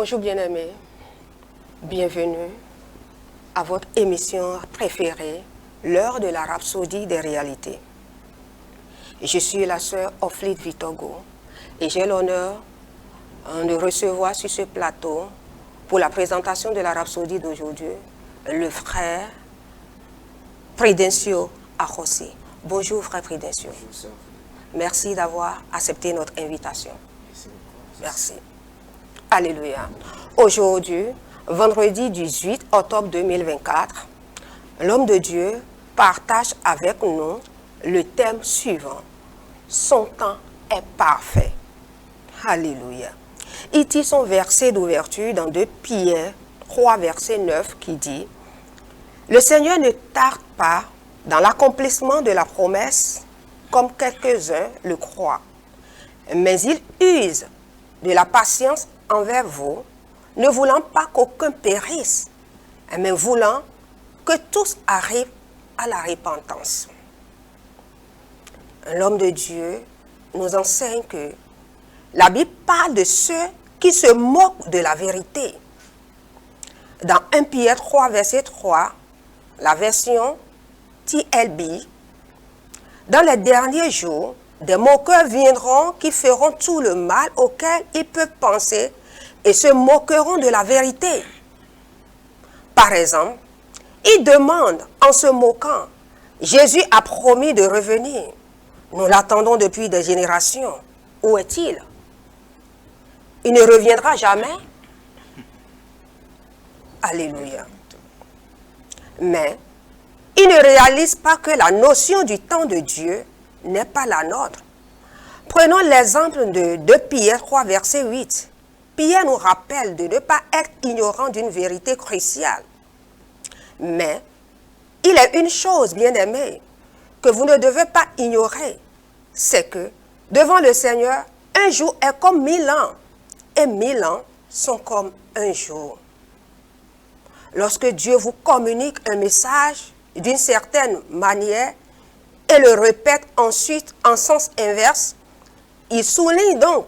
Bonjour bien-aimés, bienvenue à votre émission préférée, l'heure de la rhapsodie des réalités. Je suis la sœur Oflite Vitogo et j'ai l'honneur de recevoir sur ce plateau, pour la présentation de la rhapsodie d'aujourd'hui, le frère Prudencio Arrossi. Bonjour frère Prudencio. Bonjour, merci d'avoir accepté notre invitation. Merci. Alléluia. Aujourd'hui, vendredi 18 octobre 2024, l'homme de Dieu partage avec nous le thème suivant. Son temps est parfait. Alléluia. Il dit son verset d'ouverture dans 2 Pierre 3, verset 9 qui dit « Le Seigneur ne tarde pas dans l'accomplissement de la promesse comme quelques-uns le croient, mais il use de la patience envers vous, ne voulant pas qu'aucun périsse, mais voulant que tous arrivent à la repentance. » L'homme de Dieu nous enseigne que la Bible parle de ceux qui se moquent de la vérité. Dans 1 Pierre 3, verset 3, la version TLB, dans les derniers jours, des moqueurs viendront qui feront tout le mal auquel ils peuvent penser et se moqueront de la vérité. Par exemple, ils demandent en se moquant, Jésus a promis de revenir. Nous l'attendons depuis des générations. Où est-il? Il ne reviendra jamais. Alléluia. Mais ils ne réalisent pas que la notion du temps de Dieu n'est pas la nôtre. Prenons l'exemple de 2 Pierre 3, verset 8. Pierre nous rappelle de ne pas être ignorant d'une vérité cruciale. Mais il est une chose, bien-aimée, que vous ne devez pas ignorer, c'est que devant le Seigneur, un jour est comme 1000 ans, et 1000 ans sont comme un jour. Lorsque Dieu vous communique un message d'une certaine manière et le répète ensuite en sens inverse, il souligne donc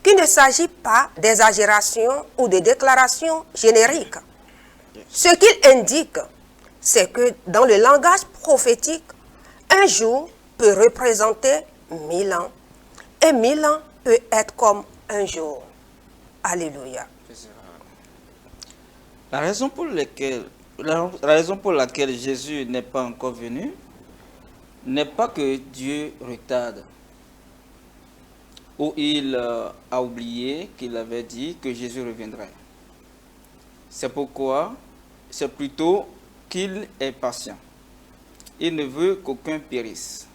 qu'il ne s'agit pas d'exagération ou de déclarations génériques. Ce qu'il indique, c'est que dans le langage prophétique, un jour peut représenter 1000 ans et 1000 ans peut être comme un jour. Alléluia. La raison pour laquelle Jésus n'est pas encore venu n'est pas que Dieu retarde ou il a oublié qu'il avait dit que Jésus reviendrait. C'est pourquoi c'est plutôt qu'il est patient. Il ne veut qu'aucun périsse,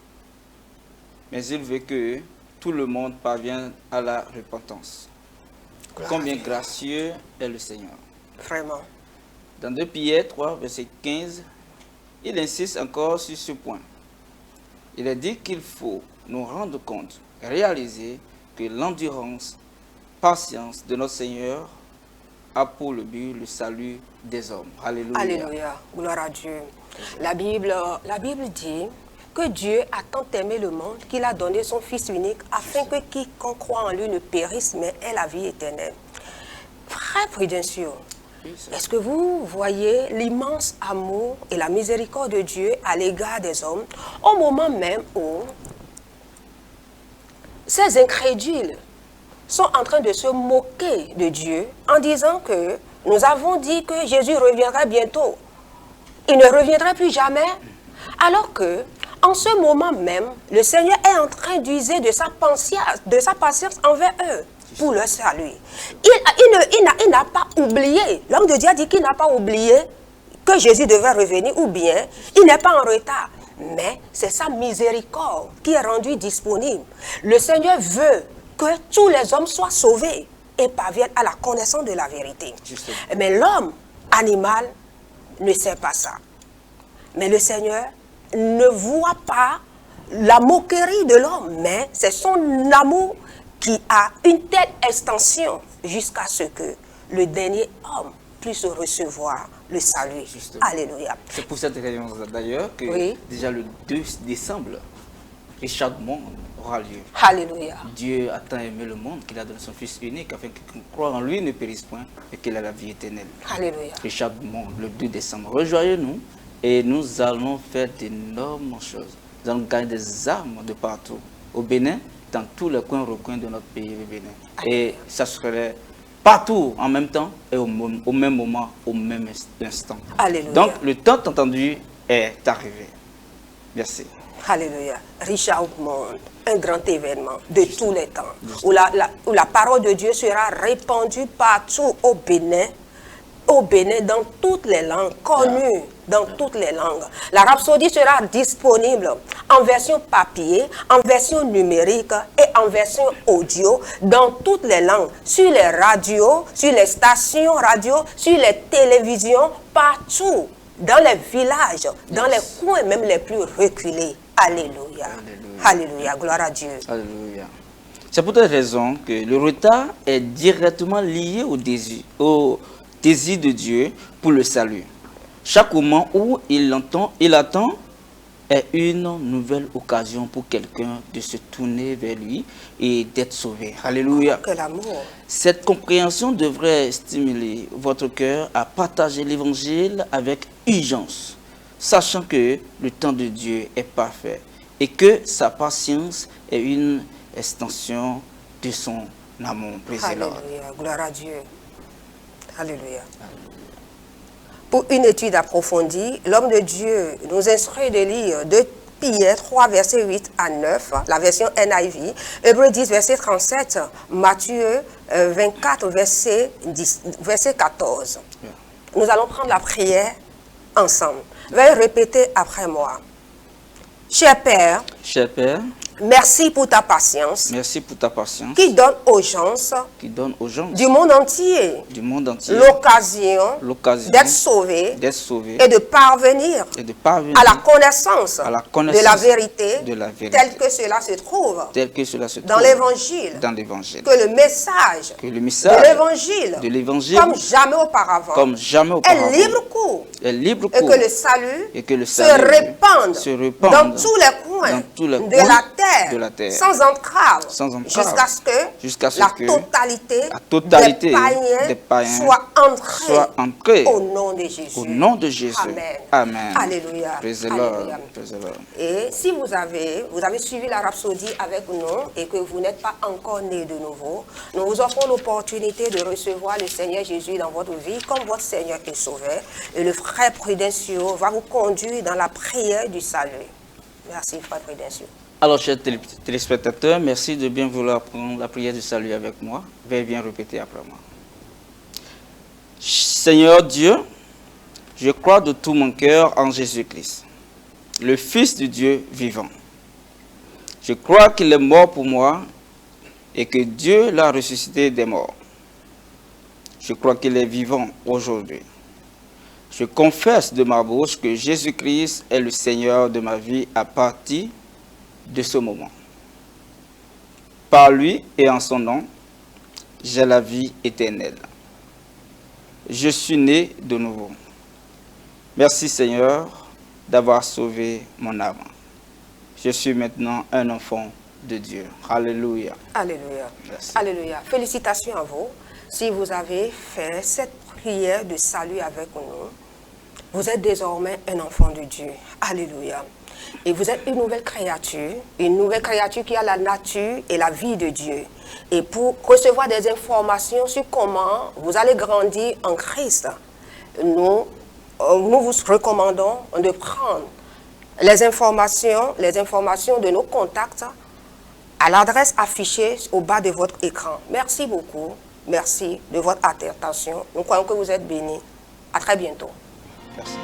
mais il veut que tout le monde parvienne à la repentance. Combien gracieux est le Seigneur. Vraiment. Dans 2 Pierre 3, verset 15, il insiste encore sur ce point. Il est dit qu'il faut nous rendre compte, réaliser que l'endurance, patience de notre Seigneur a pour le but le salut des hommes. Alléluia. Alléluia. Gloire à Dieu. La Bible dit que Dieu a tant aimé le monde qu'il a donné son Fils unique afin que quiconque croit en lui ne périsse mais ait la vie éternelle. Frère Prudencio, est-ce que vous voyez l'immense amour et la miséricorde de Dieu à l'égard des hommes au moment même où ces incrédules sont en train de se moquer de Dieu en disant que nous avons dit que Jésus reviendra bientôt. Il ne reviendra plus jamais. Alors que, en ce moment même, le Seigneur est en train d'user de sa patience envers eux pour leur salut. Il n'a pas oublié, l'homme de Dieu a dit qu'il n'a pas oublié que Jésus devait revenir, ou bien il n'est pas en retard. Mais c'est sa miséricorde qui est rendue disponible. Le Seigneur veut que tous les hommes soient sauvés et parviennent à la connaissance de la vérité. Justement. Mais l'homme animal ne sait pas ça. Mais le Seigneur ne voit pas la moquerie de l'homme, mais c'est son amour qui a une telle extension jusqu'à ce que le dernier homme puisse recevoir le salut. Justement. Alléluia. C'est pour cette raison d'ailleurs que Oui. déjà le 2 décembre, et chaque monde aura lieu. Alléluia. Dieu a tant aimé le monde qu'il a donné son Fils unique afin que quiconque croit en lui ne périsse point et qu'il ait la vie éternelle. Alléluia. Et chaque monde, le 2 décembre, rejoignez-nous et nous allons faire d'énormes choses. Nous allons gagner des âmes de partout. Au Bénin, dans tous les recoins de notre pays, le Bénin. Et ça serait partout en même temps et au même moment, au même instant. Alléluia. Donc, le temps entendu est arrivé. Merci. Alléluia. Richard Monde, un grand événement de tous les temps, où la parole de Dieu sera répandue partout au Bénin, dans toutes les langues, connues dans toutes les langues. La Rhapsodie sera disponible en version papier, en version numérique et en version audio dans toutes les langues, sur les radios, sur les stations radio, sur les télévisions, partout, dans les villages, dans les coins même les plus reculés. Alléluia. Alléluia. Alléluia. Gloire à Dieu. Alléluia. C'est pour cette raison que le retard est directement lié au désir de Dieu pour le salut. Chaque moment où il attend est une nouvelle occasion pour quelqu'un de se tourner vers lui et d'être sauvé. Alléluia. Quel amour. Cette compréhension devrait stimuler votre cœur à partager l'évangile avec urgence, sachant que le temps de Dieu est parfait et que sa patience est une extension de son amour. Alléluia. Gloire à Dieu. Alléluia. Pour une étude approfondie, l'homme de Dieu nous instruit de lire 2 Pierre 3, versets 8 à 9, la version NIV, Hébreux 10, verset 37, Matthieu 24, verset 14. Nous allons prendre la prière ensemble. Veuillez répéter après moi. Cher Père, merci pour ta patience. Merci pour ta patience. Qui donne aux gens du monde entier l'occasion d'être sauvés et de parvenir à la connaissance de la vérité telle que cela se trouve dans l'évangile. Que le message de l'évangile comme jamais auparavant est libre cours et que le salut se répande dans tous les coins de la terre, sans entrave, jusqu'à ce que la totalité des païens soit entrée au nom de Jésus. Au nom de Jésus. Amen. Alléluia. Alléluia. Et si vous avez suivi la Rhapsodie avec nous et que vous n'êtes pas encore né de nouveau, nous vous offrons l'opportunité de recevoir le Seigneur Jésus dans votre vie comme votre Seigneur et Sauveur. Et le frère Prudencio va vous conduire dans la prière du salut. Merci, frère Prudencio. Alors, chers téléspectateurs, merci de bien vouloir prendre la prière du salut avec moi. Veuillez bien répéter après moi. Seigneur Dieu, je crois de tout mon cœur en Jésus-Christ, le Fils de Dieu vivant. Je crois qu'il est mort pour moi et que Dieu l'a ressuscité des morts. Je crois qu'il est vivant aujourd'hui. Je confesse de ma bouche que Jésus-Christ est le Seigneur de ma vie à partir de ce moment. Par lui et en son nom, j'ai la vie éternelle. Je suis né de nouveau. Merci Seigneur d'avoir sauvé mon âme. Je suis maintenant un enfant de Dieu. Alléluia. Alléluia. Merci. Alléluia. Félicitations à vous. Si vous avez fait cette prière de salut avec nous, vous êtes désormais un enfant de Dieu. Alléluia. Et vous êtes une nouvelle créature qui a la nature et la vie de Dieu. Et pour recevoir des informations sur comment vous allez grandir en Christ, nous vous recommandons de prendre les informations de nos contacts à l'adresse affichée au bas de votre écran. Merci beaucoup. Merci de votre attention. Nous croyons que vous êtes bénis. À très bientôt. Merci.